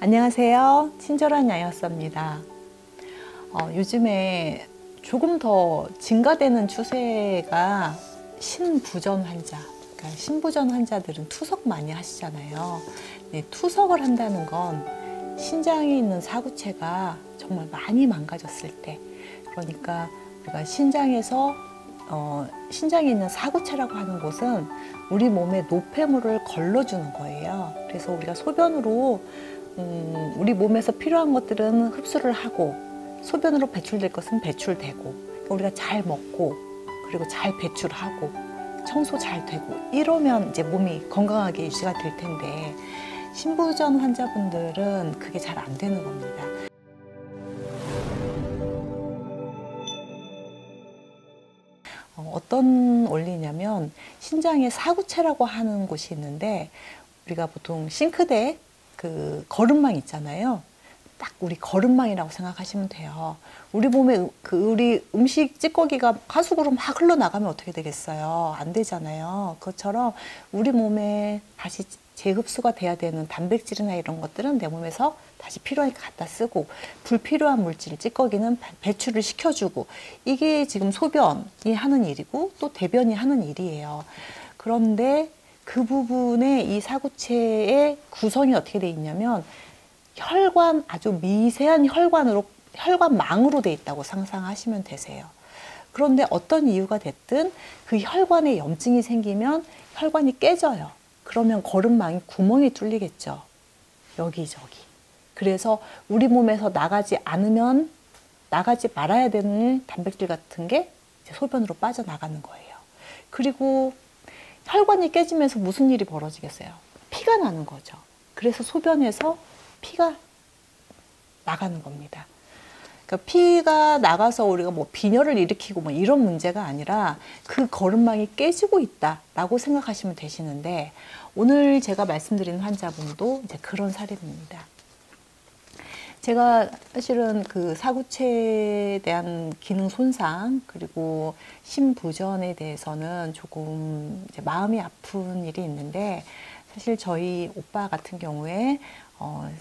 안녕하세요. 친절한 양육사입니다. 요즘에 조금 더 증가되는 추세가 신부전 환자, 그러니까 신부전 환자들은 투석 많이 하시잖아요. 네, 투석을 한다는 건 신장에 있는 사구체가 정말 많이 망가졌을 때, 그러니까 우리가 신장에 있는 사구체라고 하는 곳은 우리 몸에 노폐물을 걸러주는 거예요. 그래서 우리가 소변으로 우리 몸에서 필요한 것들은 흡수를 하고 소변으로 배출될 것은 배출되고, 그러니까 우리가 잘 먹고 그리고 잘 배출하고 청소 잘 되고 이러면 이제 몸이 건강하게 유지가 될 텐데, 신부전 환자분들은 그게 잘 안 되는 겁니다. 어떤 원리냐면, 신장에 사구체라고 하는 곳이 있는데, 우리가 보통 싱크대 그 거름망 있잖아요. 딱 우리 거름망이라고 생각하시면 돼요. 우리 몸에 우리 음식 찌꺼기가 하수구로 막 흘러나가면 어떻게 되겠어요? 안 되잖아요. 그것처럼 우리 몸에 다시 재흡수가 돼야 되는 단백질이나 이런 것들은 내 몸에서 다시 필요하니까 갖다 쓰고, 불필요한 물질, 찌꺼기는 배출을 시켜주고, 이게 지금 소변이 하는 일이고 또 대변이 하는 일이에요. 그런데 그 부분에 이 사구체의 구성이 어떻게 돼 있냐면, 혈관, 아주 미세한 혈관망으로 돼 있다고 상상하시면 되세요. 그런데 어떤 이유가 됐든 그 혈관에 염증이 생기면 혈관이 깨져요. 그러면 거름망이 구멍이 뚫리겠죠. 여기저기. 그래서 우리 몸에서 나가지 말아야 되는 단백질 같은 게 이제 소변으로 빠져나가는 거예요. 그리고 혈관이 깨지면서 무슨 일이 벌어지겠어요? 피가 나는 거죠. 그래서 소변에서 피가 나가는 겁니다. 그러니까 피가 나가서 우리가 뭐 빈혈을 일으키고 뭐 이런 문제가 아니라 그 거름망이 깨지고 있다라고 생각하시면 되시는데, 오늘 제가 말씀드리는 환자분도 이제 그런 사례입니다. 제가 사실은 그 사구체에 대한 기능 손상 그리고 신부전에 대해서는 조금 이제 마음이 아픈 일이 있는데, 사실 저희 오빠 같은 경우에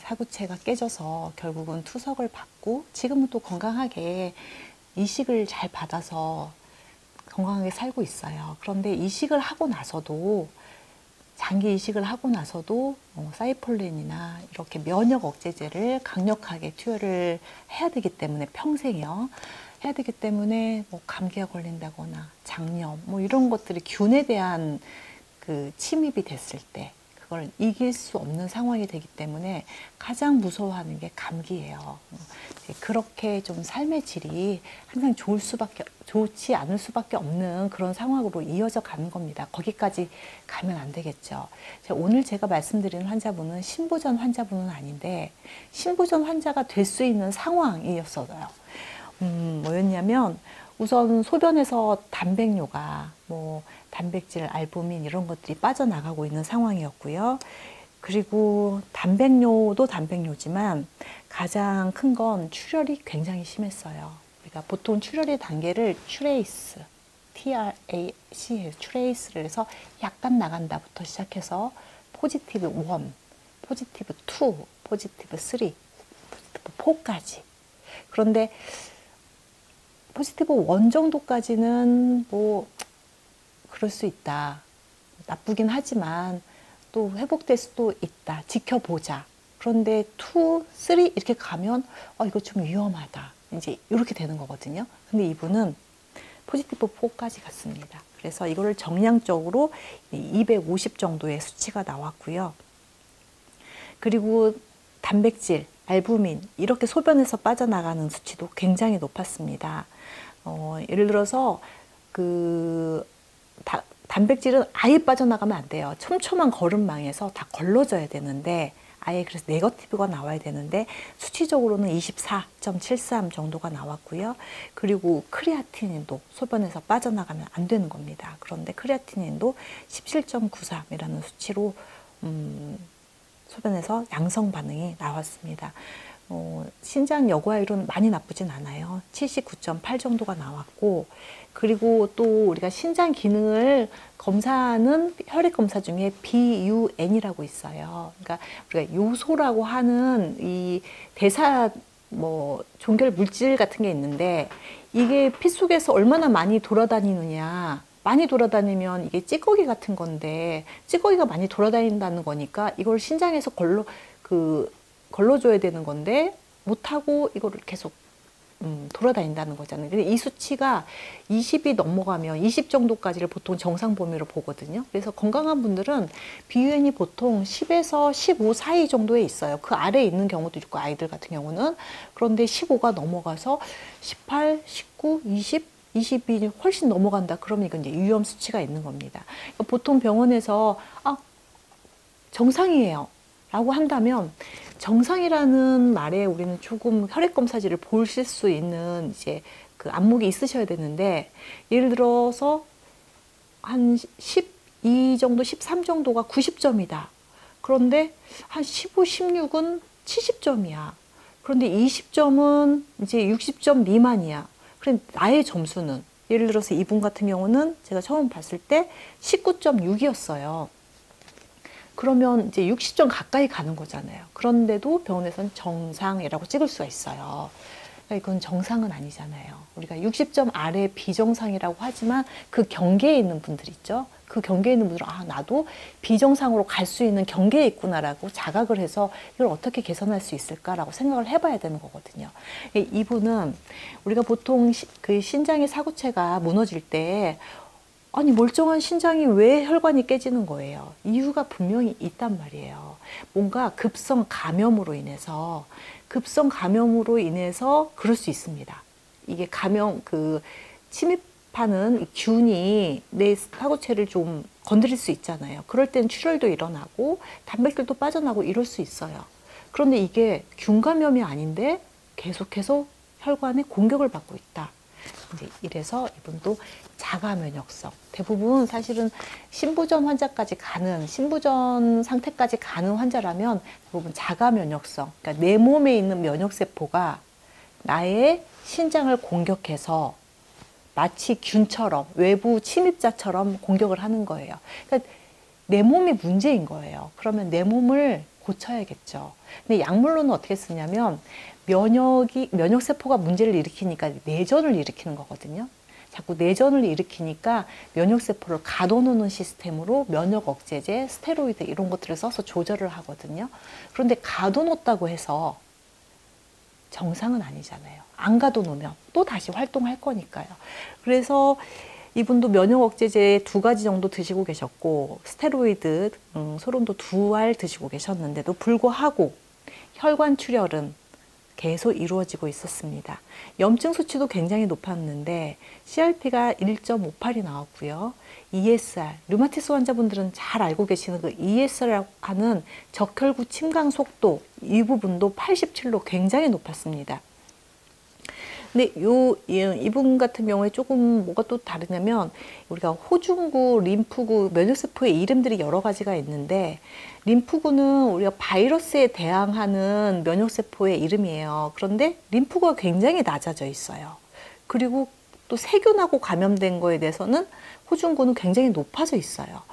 사구체가 깨져서 결국은 투석을 받고 지금은 또 건강하게 이식을 잘 받아서 건강하게 살고 있어요. 그런데 이식을 하고 나서도, 장기 이식을 하고 나서도 사이폴렌이나 이렇게 면역 억제제를 강력하게 투여를 해야 되기 때문에, 평생이요. 해야 되기 때문에 뭐 감기가 걸린다거나 장염 뭐 이런 것들이, 균에 대한 그 침입이 됐을 때 그걸 이길 수 없는 상황이 되기 때문에 가장 무서워하는 게 감기예요. 그렇게 좀 삶의 질이 항상 좋지 않을 수밖에 없는 그런 상황으로 이어져 가는 겁니다. 거기까지 가면 안 되겠죠. 오늘 제가 말씀드리는 환자분은 신부전 환자분은 아닌데, 신부전 환자가 될 수 있는 상황이었어요. 뭐였냐면, 우선 소변에서 단백뇨가, 뭐 단백질, 알부민 이런 것들이 빠져나가고 있는 상황이었고요. 그리고 단백뇨도 단백뇨지만 가장 큰 건 출혈이 굉장히 심했어요. 우리가 보통 출혈의 단계를 트레이스, TRAC, 트레이스를 해서 약간 나간다부터 시작해서 포지티브 1, 포지티브 2, 포지티브 3, 포지티브 4까지. 그런데 포지티브 1 정도까지는 뭐 그럴 수 있다. 나쁘긴 하지만 또 회복될 수도 있다. 지켜보자. 그런데 2, 3 이렇게 가면 이거 좀 위험하다. 이제 이렇게 되는 거거든요. 근데 이분은 포지티브 4까지 갔습니다. 그래서 이거를 정량적으로 250 정도의 수치가 나왔고요. 그리고 단백질, 알부민 이렇게 소변에서 빠져나가는 수치도 굉장히 높았습니다. 예를 들어서 단백질은 아예 빠져나가면 안 돼요. 촘촘한 거름망에서 다 걸러져야 되는데, 아예 그래서 네거티브가 나와야 되는데 수치적으로는 24.73 정도가 나왔고요. 그리고 크레아티닌도 소변에서 빠져나가면 안 되는 겁니다. 그런데 크레아티닌도 17.93이라는 수치로 소변에서 양성 반응이 나왔습니다. 신장 여과율은 많이 나쁘진 않아요. 79.8 정도가 나왔고, 그리고 또 우리가 신장 기능을 검사하는 혈액 검사 중에 BUN이라고 있어요. 그러니까 우리가 요소라고 하는 이 대사 종결 물질 같은 게 있는데, 이게 피 속에서 얼마나 많이 돌아다니느냐. 많이 돌아다니면 이게 찌꺼기 같은 건데, 찌꺼기가 많이 돌아다닌다는 거니까 이걸 신장에서 걸러줘야 되는 건데 못하고 이거를 계속 돌아다닌다는 거잖아요. 근데 이 수치가 20이 넘어가면 20 정도까지를 보통 정상 범위로 보거든요. 그래서 건강한 분들은 BUN이 보통 10에서 15 사이 정도에 있어요. 그 아래에 있는 경우도 있고, 아이들 같은 경우는. 그런데 15가 넘어가서 18, 19, 20, 20이 훨씬 넘어간다. 그러면 이건 이제 위험 수치가 있는 겁니다. 그러니까 보통 병원에서 정상이에요 라고 한다면, 정상이라는 말에 우리는 조금 혈액 검사지를 보실 수 있는 이제 그 안목이 있으셔야 되는데, 예를 들어서 한 12 정도, 13 정도가 90점이다. 그런데 한 15, 16은 70점이야. 그런데 20점은 이제 60점 미만이야. 그럼 나의 점수는, 예를 들어서 이분 같은 경우는 제가 처음 봤을 때 19.6이었어요. 그러면 이제 60점 가까이 가는 거잖아요. 그런데도 병원에서는 정상이라고 찍을 수가 있어요. 그러니까 이건 정상은 아니잖아요. 우리가 60점 아래 비정상이라고 하지만 그 경계에 있는 분들 있죠. 그 경계에 있는 분들은 나도 비정상으로 갈 수 있는 경계에 있구나라고 자각을 해서 이걸 어떻게 개선할 수 있을까라고 생각을 해봐야 되는 거거든요. 이분은 우리가 보통 그 신장의 사구체가 무너질 때 아니 멀쩡한 신장이 왜 혈관이 깨지는 거예요? 이유가 분명히 있단 말이에요. 뭔가 급성 감염으로 인해서 그럴 수 있습니다. 이게 침입하는 균이 내 사구체를 좀 건드릴 수 있잖아요. 그럴 땐 출혈도 일어나고 단백질도 빠져나고 이럴 수 있어요. 그런데 이게 균 감염이 아닌데 계속해서 혈관에 공격을 받고 있다. 이제 이래서 이분도 자가 면역성, 대부분 사실은 신부전 상태까지 가는 환자라면 대부분 자가 면역성, 그러니까 내 몸에 있는 면역세포가 나의 신장을 공격해서 마치 균처럼, 외부 침입자처럼 공격을 하는 거예요. 그러니까 내 몸이 문제인 거예요. 그러면 내 몸을 고쳐야겠죠. 근데 약물로는 어떻게 쓰냐면, 면역세포가 문제를 일으키니까 내전을 일으키는 거거든요. 자꾸 내전을 일으키니까 면역세포를 가둬놓는 시스템으로 면역억제제, 스테로이드 이런 것들을 써서 조절을 하거든요. 그런데 가둬놓았다고 해서 정상은 아니잖아요. 안 가둬놓으면 또 다시 활동할 거니까요. 그래서 이분도 면역억제제 2가지 정도 드시고 계셨고, 스테로이드, 소론도 2알 드시고 계셨는데도 불구하고 혈관 출혈은 계속 이루어지고 있었습니다. 염증 수치도 굉장히 높았는데 CRP가 1.58이 나왔고요. ESR, 류마티스 환자분들은 잘 알고 계시는 그 ESR이라고 하는 적혈구 침강 속도, 이 부분도 87로 굉장히 높았습니다. 근데 이분 같은 경우에 조금 뭐가 또 다르냐면, 우리가 호중구, 림프구, 면역세포의 이름들이 여러 가지가 있는데, 림프구는 우리가 바이러스에 대항하는 면역세포의 이름이에요. 그런데 림프구가 굉장히 낮아져 있어요. 그리고 또 세균하고 감염된 거에 대해서는 호중구는 굉장히 높아져 있어요.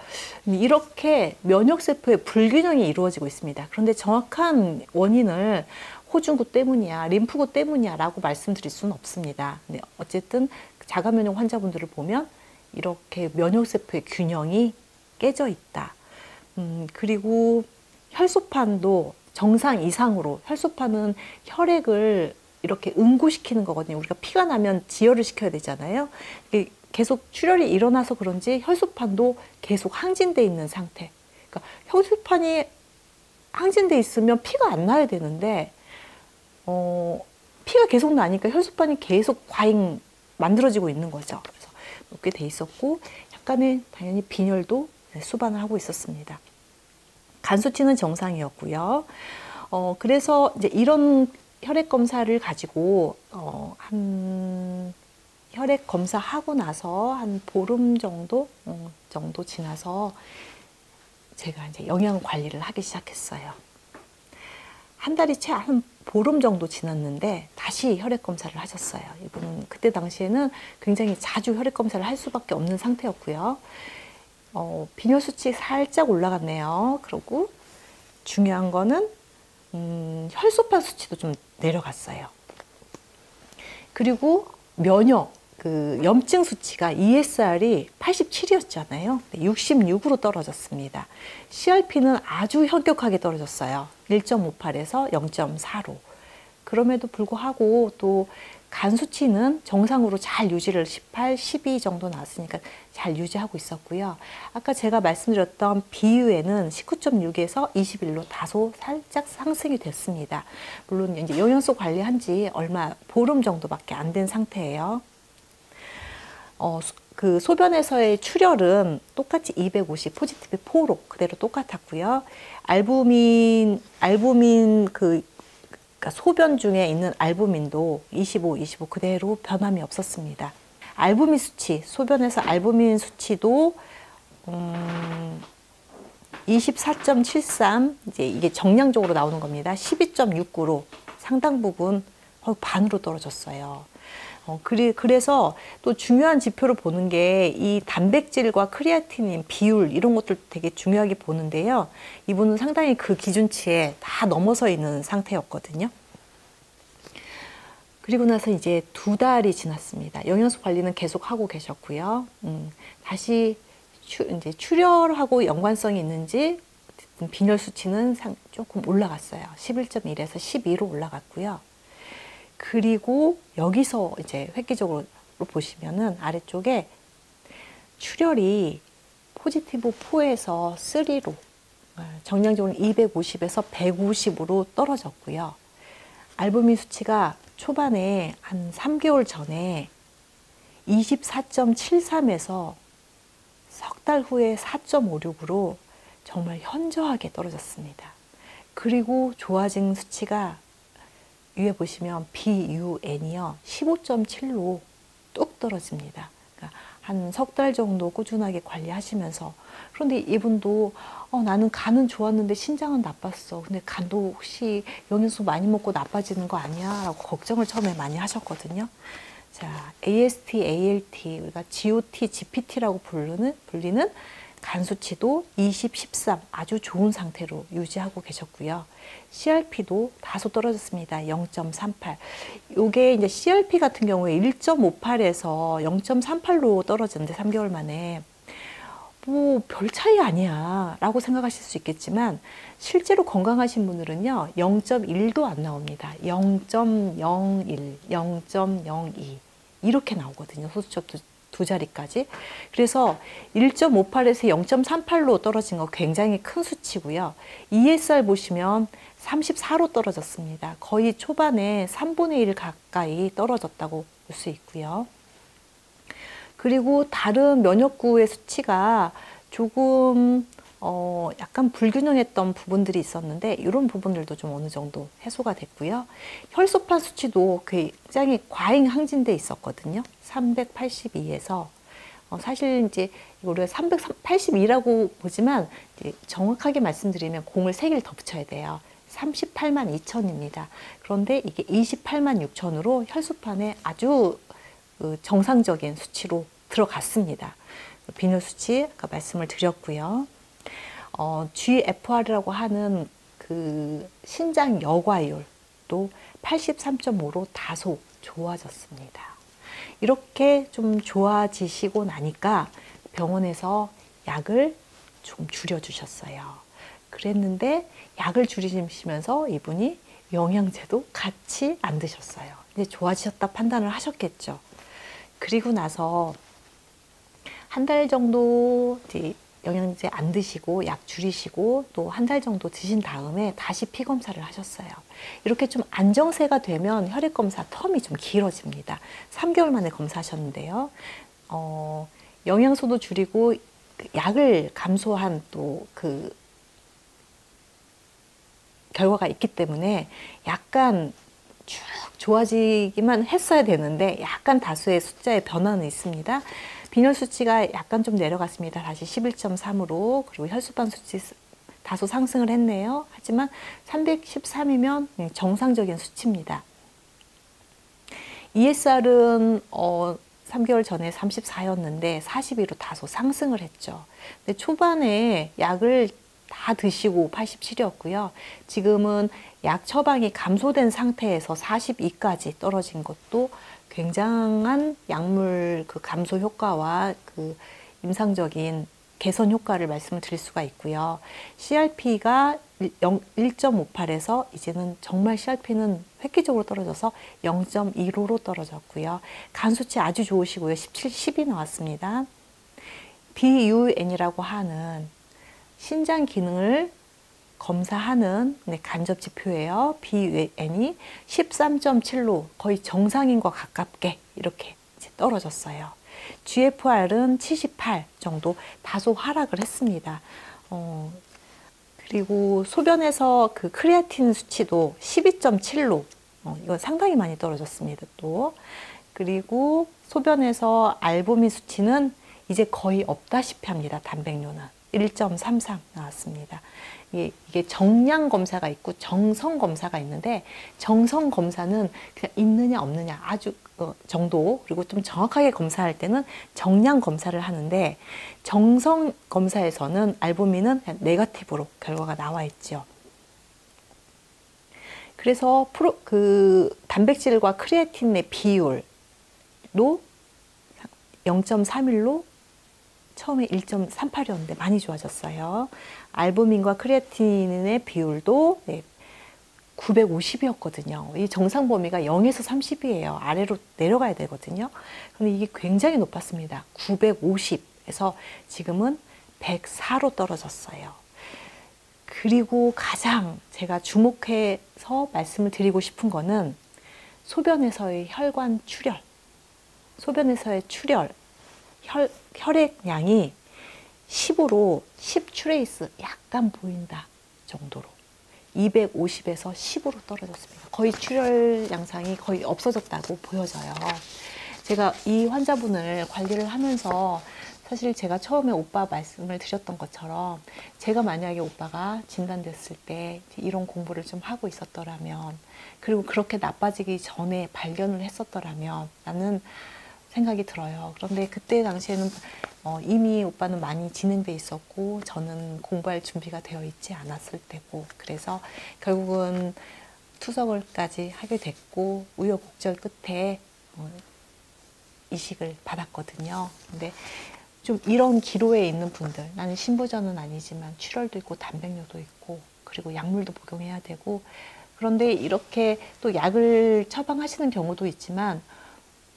이렇게 면역세포의 불균형이 이루어지고 있습니다. 그런데 정확한 원인을 호중구 때문이야, 림프구 때문이야 라고 말씀드릴 수는 없습니다. 근데 어쨌든 자가면역 환자분들을 보면 이렇게 면역세포의 균형이 깨져 있다. 그리고 혈소판도 정상 이상으로, 혈소판은 혈액을 이렇게 응고시키는 거거든요. 우리가 피가 나면 지혈을 시켜야 되잖아요. 계속 출혈이 일어나서 그런지 혈소판도 계속 항진돼 있는 상태. 그러니까 혈소판이 항진돼 있으면 피가 안 나야 되는데 피가 계속 나니까 혈소판이 계속 과잉 만들어지고 있는 거죠. 그래서 높게 돼 있었고, 약간의 당연히 빈혈도 수반을 하고 있었습니다. 간 수치는 정상이었고요. 그래서 이제 이런 혈액 검사를 가지고 혈액 검사하고 나서 한 보름 정도 지나서 제가 이제 영양 관리를 하기 시작했어요. 한 달이 채 한 보름 정도 지났는데 다시 혈액 검사를 하셨어요. 이분은 그때 당시에는 굉장히 자주 혈액 검사를 할 수밖에 없는 상태였고요. 빈혈 수치 살짝 올라갔네요. 그리고 중요한 거는 혈소판 수치도 좀 내려갔어요. 그리고 면역, 염증 수치가 ESR이 87이었잖아요. 66으로 떨어졌습니다. CRP는 아주 현격하게 떨어졌어요. 1.58에서 0.4로. 그럼에도 불구하고 또 간 수치는 정상으로 잘 유지를 18, 12 정도 나왔으니까 잘 유지하고 있었고요. 아까 제가 말씀드렸던 비유에는 19.6에서 21로 다소 살짝 상승이 됐습니다. 물론 이제 영양소 관리한 지 얼마 보름 정도밖에 안 된 상태예요. 그 소변에서의 출혈은 똑같이 250 포지티브 4로 그대로 똑같았고요. 알부민 그러니까 소변 중에 있는 알부민도 25 그대로 변함이 없었습니다. 알부민 수치, 소변에서 알부민 수치도 24.73, 이제 이게 정량적으로 나오는 겁니다. 12.69로 상당 부분 거의 반으로 떨어졌어요. 그래서 또 중요한 지표를 보는 게 이 단백질과 크리아티닌, 비율 이런 것들 되게 중요하게 보는데요. 이분은 상당히 그 기준치에 다 넘어서 있는 상태였거든요. 그리고 나서 이제 2달이 지났습니다. 영양소 관리는 계속 하고 계셨고요. 다시 이제 출혈하고 연관성이 있는지 빈혈 수치는 조금 올라갔어요. 11.1에서 12로 올라갔고요. 그리고 여기서 이제 획기적으로 보시면은 아래쪽에 출혈이 포지티브 4에서 3로 정량적으로 250에서 150으로 떨어졌고요. 알부민 수치가 초반에 한 3개월 전에 24.73에서 석 달 후에 4.56으로 정말 현저하게 떨어졌습니다. 그리고 좋아진 수치가 위에 보시면 BUN이요 15.7로 뚝 떨어집니다. 그러니까 한 석 달 정도 꾸준하게 관리하시면서, 그런데 이분도 나는 간은 좋았는데 신장은 나빴어. 근데 간도 혹시 영양소 많이 먹고 나빠지는 거 아니야? 라고 걱정을 처음에 많이 하셨거든요. 자, AST, ALT, 우리가 GOT, GPT라고 불리는 간 수치도 20, 13 아주 좋은 상태로 유지하고 계셨고요. CRP도 다소 떨어졌습니다. 0.38. 요게 이제 CRP 같은 경우에 1.58에서 0.38로 떨어졌는데 3개월 만에 뭐 별 차이 아니야 라고 생각하실 수 있겠지만 실제로 건강하신 분들은요 0.1도 안 나옵니다. 0.01, 0.02 이렇게 나오거든요. 소수점 두 자리까지. 그래서 1.58에서 0.38로 떨어진 거 굉장히 큰 수치고요. ESR 보시면 34로 떨어졌습니다. 거의 초반에 3분의 1 가까이 떨어졌다고 볼 수 있고요. 그리고 다른 면역구의 수치가 조금 약간 불균형했던 부분들이 있었는데 이런 부분들도 좀 어느 정도 해소가 됐고요. 혈소판 수치도 굉장히 과잉 항진돼 있었거든요. 382에서 사실 이제 우리가 382라고 보지만 이제 정확하게 말씀드리면 0을 3개를 더 붙여야 돼요. 38만 2천입니다. 그런데 이게 28만 6천으로 혈소판에 아주 정상적인 수치로 들어갔습니다. 빈혈 수치 아까 말씀을 드렸고요. GFR이라고 하는 그 신장 여과율도 83.5로 다소 좋아졌습니다. 이렇게 좀 좋아지시고 나니까 병원에서 약을 좀 줄여주셨어요. 그랬는데 약을 줄이시면서 이분이 영양제도 같이 안 드셨어요. 이제 좋아지셨다 판단을 하셨겠죠. 그리고 나서 한 달 정도 이제 영양제 안 드시고 약 줄이시고 또 한 달 정도 드신 다음에 다시 피 검사를 하셨어요. 이렇게 좀 안정세가 되면 혈액 검사 텀이 좀 길어집니다. 3개월 만에 검사하셨는데요. 영양소도 줄이고 약을 감소한 또 그 결과가 있기 때문에 약간 쭉 좋아지기만 했어야 되는데 약간 다수의 숫자의 변화는 있습니다. 빈혈 수치가 약간 좀 내려갔습니다. 다시 11.3으로. 그리고 혈소판 수치 다소 상승을 했네요. 하지만 313이면 정상적인 수치입니다. ESR은 3개월 전에 34였는데 42로 다소 상승을 했죠. 근데 초반에 약을 다 드시고 87이었고요. 지금은 약 처방이 감소된 상태에서 42까지 떨어진 것도 굉장한 약물 그 감소 효과와 그 임상적인 개선 효과를 말씀을 드릴 수가 있고요. CRP가 1.58에서 이제는 정말 CRP는 획기적으로 떨어져서 0.15로 떨어졌고요. 간 수치 아주 좋으시고요. 17, 10이 나왔습니다. BUN이라고 하는 신장 기능을 검사하는 간접 지표예요. BUN이 13.7로 거의 정상인과 가깝게 이렇게 이제 떨어졌어요. GFR은 78 정도 다소 하락을 했습니다. 그리고 소변에서 그 크레아틴 수치도 12.7로 이건 상당히 많이 떨어졌습니다. 또 그리고 소변에서 알부민 수치는 이제 거의 없다시피 합니다. 단백뇨는 1.33 나왔습니다. 이게 정량 검사가 있고 정성 검사가 있는데 정성 검사는 그냥 있느냐 없느냐 아주 정도, 그리고 좀 정확하게 검사할 때는 정량 검사를 하는데 정성 검사에서는 알부민은 그냥 네거티브로 결과가 나와 있죠. 그래서 단백질과 크레아틴의 비율도 0.31로 처음에 1.38이었는데 많이 좋아졌어요. 알부민과 크레아틴의 비율도 950이었거든요. 이 정상 범위가 0에서 30이에요. 아래로 내려가야 되거든요. 근데 이게 굉장히 높았습니다. 950에서 지금은 104로 떨어졌어요. 그리고 가장 제가 주목해서 말씀을 드리고 싶은 거는 소변에서의 혈관 출혈, 소변에서의 출혈, 혈액량이 10으로 10 트레이스 약간 보인다 정도로 250에서 10으로 떨어졌습니다. 거의 출혈 양상이 거의 없어졌다고 보여져요. 제가 이 환자분을 관리를 하면서 사실 제가 처음에 오빠 말씀을 드렸던 것처럼 제가 만약에 오빠가 진단됐을 때 이런 공부를 좀 하고 있었더라면, 그리고 그렇게 나빠지기 전에 발견을 했었더라면 라는 생각이 들어요. 그런데 그때 당시에는 이미 오빠는 많이 진행돼 있었고 저는 공부할 준비가 되어 있지 않았을 때고, 그래서 결국은 투석을까지 하게 됐고 우여곡절 끝에 이식을 받았거든요. 근데 좀 이런 기로에 있는 분들, 나는 신부전은 아니지만 출혈도 있고 단백뇨도 있고 그리고 약물도 복용해야 되고, 그런데 이렇게 또 약을 처방하시는 경우도 있지만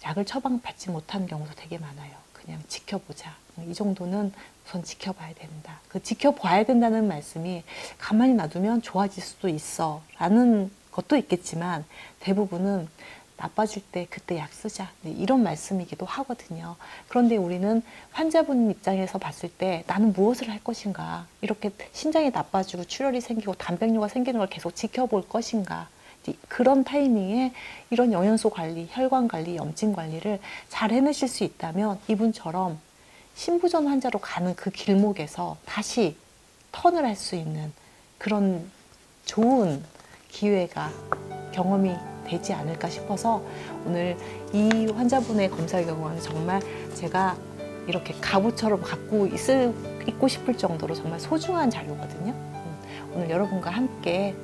약을 처방받지 못한 경우도 되게 많아요. 그냥 지켜보자. 이 정도는 우선 지켜봐야 된다. 그 지켜봐야 된다는 말씀이 가만히 놔두면 좋아질 수도 있어 라는 것도 있겠지만 대부분은 나빠질 때 그때 약 쓰자 이런 말씀이기도 하거든요. 그런데 우리는 환자분 입장에서 봤을 때 나는 무엇을 할 것인가, 이렇게 신장이 나빠지고 출혈이 생기고 단백뇨가 생기는 걸 계속 지켜볼 것인가, 그런 타이밍에 이런 영양소 관리, 혈관 관리, 염증 관리를 잘 해내실 수 있다면 이분처럼 신부전 환자로 가는 그 길목에서 다시 턴을 할 수 있는 그런 좋은 기회가 경험이 되지 않을까 싶어서 오늘 이 환자분의 검사 결과는 정말 제가 이렇게 가구처럼 갖고 있고 싶을 정도로 정말 소중한 자료거든요. 오늘 여러분과 함께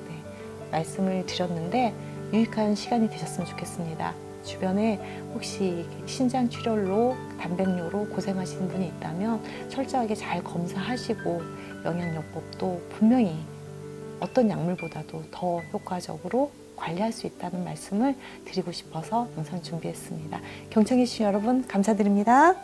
말씀을 드렸는데 유익한 시간이 되셨으면 좋겠습니다. 주변에 혹시 신장 출혈로 단백뇨로 고생하시는 분이 있다면 철저하게 잘 검사하시고 영양요법도 분명히 어떤 약물보다도 더 효과적으로 관리할 수 있다는 말씀을 드리고 싶어서 영상 준비했습니다. 경청해 주신 여러분 감사드립니다.